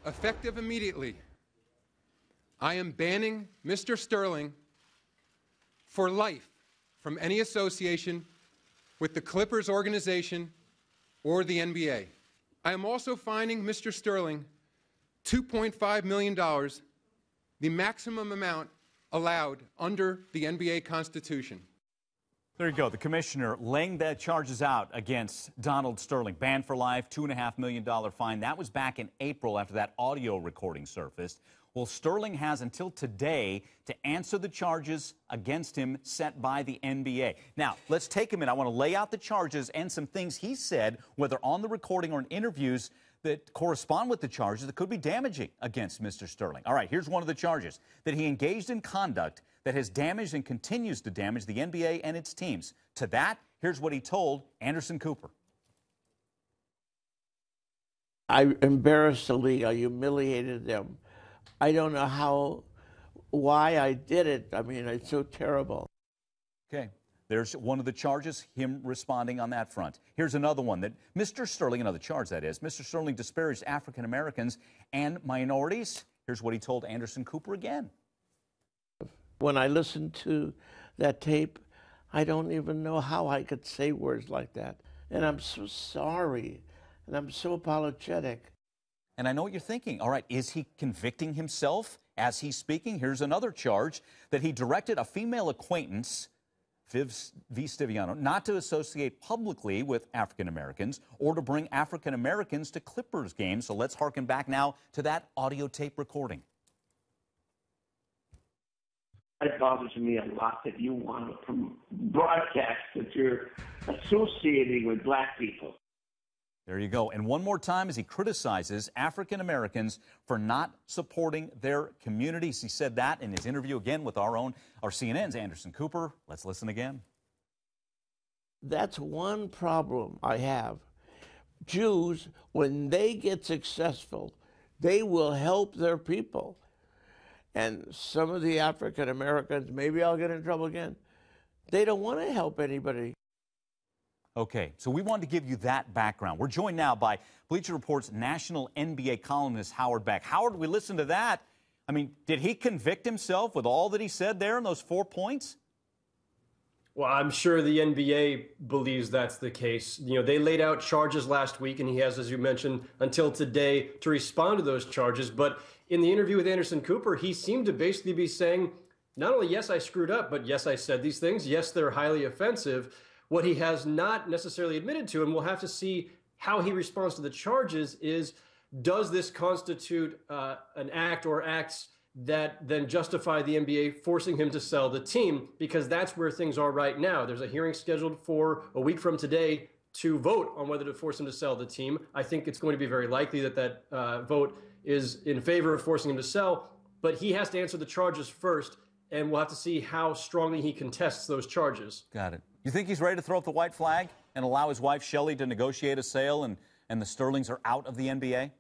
Effective immediately, I am banning Mr. Sterling for life from any association with the Clippers organization or the NBA. I am also fining Mr. Sterling $2.5 million, the maximum amount allowed under the NBA Constitution. There you go. The commissioner laying the charges out against Donald Sterling. Banned for life, $2.5 million fine. That was back in April after that audio recording surfaced. Well, Sterling has until today to answer the charges against him set by the NBA. Now, let's take a minute. I want to lay out the charges and some things he said, whether on the recording or in interviews, that correspond with the charges that could be damaging against Mr. Sterling. All right, here's one of the charges, that he engaged in conduct that has damaged and continues to damage the NBA and its teams. To that, here's what he told Anderson Cooper. I embarrassed the league. I humiliated them. I don't know why I did it. I mean, it's so terrible. Okay. There's one of the charges, him responding on that front. Here's another one that Mr. Sterling, another charge that is, Mr. Sterling disparaged African Americans and minorities. Here's what he told Anderson Cooper again. When I listened to that tape, I don't even know how I could say words like that. And I'm so sorry, and I'm so apologetic. And I know what you're thinking. All right, is he convicting himself as he's speaking? Here's another charge, that he directed a female acquaintance, Viv Stiviano, not to associate publicly with African Americans or to bring African Americans to Clippers games. So let's harken back now to that audio tape recording. It bothers me a lot that you want to broadcast that you're associating with black people. There you go. And one more time as he criticizes African Americans for not supporting their communities. He said that in his interview again with our CNN's Anderson Cooper. Let's listen again. That's one problem I have. Jews, when they get successful, they will help their people. And some of the African Americans, maybe I'll get in trouble again, they don't want to help anybody. Okay, so we wanted to give you that background. We're joined now by Bleacher Report's national NBA columnist, Howard Beck. Howard, we listened to that. I mean, did he convict himself with all that he said there in those 4 points? Well, I'm sure the NBA believes that's the case. You know, they laid out charges last week, and he has, as you mentioned, until today to respond to those charges. But in the interview with Anderson Cooper, he seemed to basically be saying, not only, yes, I screwed up, but yes, I said these things. Yes, they're highly offensive. What he has not necessarily admitted to, and we'll have to see how he responds to the charges, is does this constitute an act or acts that then justify the NBA forcing him to sell the team? Because that's where things are right now. There's a hearing scheduled for a week from today to vote on whether to force him to sell the team. I think it's going to be very likely that that vote is in favor of forcing him to sell, but he has to answer the charges first, and we'll have to see how strongly he contests those charges. Got it. You think he's ready to throw up the white flag and allow his wife, Shelley, to negotiate a sale and the Sterlings are out of the NBA?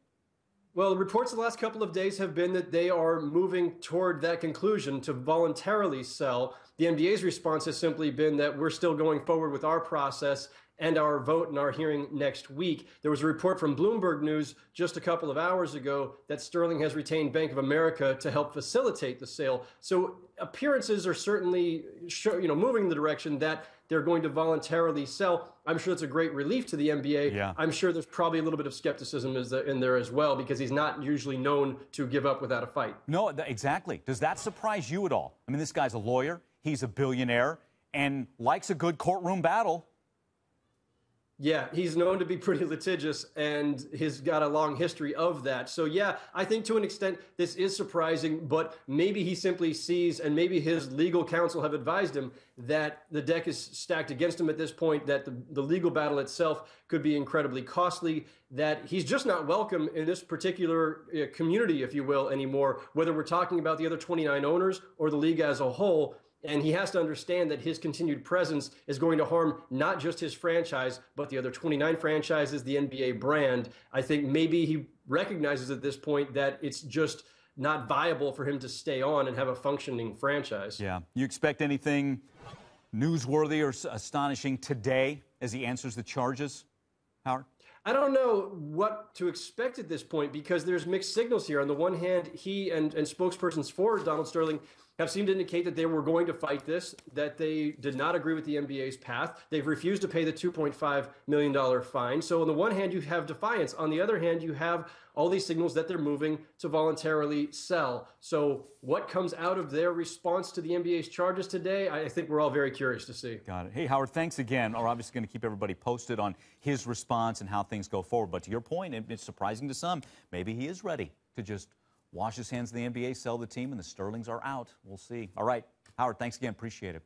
Well, the reports the last couple of days have been that they are moving toward that conclusion to voluntarily sell. The NBA's response has simply been that we're still going forward with our process and our vote and our hearing next week. There was a report from Bloomberg News just a couple of hours ago that Sterling has retained Bank of America to help facilitate the sale. So appearances are certainly moving in the direction that they're going to voluntarily sell. I'm sure it's a great relief to the NBA. Yeah. I'm sure there's probably a little bit of skepticism in there as well, because he's not usually known to give up without a fight. No, exactly. Does that surprise you at all? I mean, this guy's a lawyer, he's a billionaire, and likes a good courtroom battle. Yeah, he's known to be pretty litigious, and he's got a long history of that. So, yeah, I think to an extent this is surprising, but maybe he simply sees, and maybe his legal counsel have advised him, that the deck is stacked against him at this point, that the legal battle itself could be incredibly costly, that he's just not welcome in this particular community, if you will, anymore, whether we're talking about the other 29 owners or the league as a whole. And he has to understand that his continued presence is going to harm not just his franchise, but the other 29 franchises, the NBA brand. I think maybe he recognizes at this point that it's just not viable for him to stay on and have a functioning franchise. Yeah. You expect anything newsworthy or astonishing today as he answers the charges, Howard? I don't know what to expect at this point because there's mixed signals here. On the one hand, he and spokespersons for Donald Sterling have seemed to indicate that they were going to fight this, that they did not agree with the NBA's path. They've refused to pay the $2.5 million fine. So on the one hand, you have defiance. On the other hand, you have all these signals that they're moving to voluntarily sell. So what comes out of their response to the NBA's charges today, I think we're all very curious to see. Got it. Hey, Howard, thanks again. We're obviously going to keep everybody posted on his response and how things go forward. But to your point, it's surprising to some. Maybe he is ready to just wash his hands of the NBA, sell the team, and the Sterlings are out. We'll see. All right, Howard, thanks again. Appreciate it.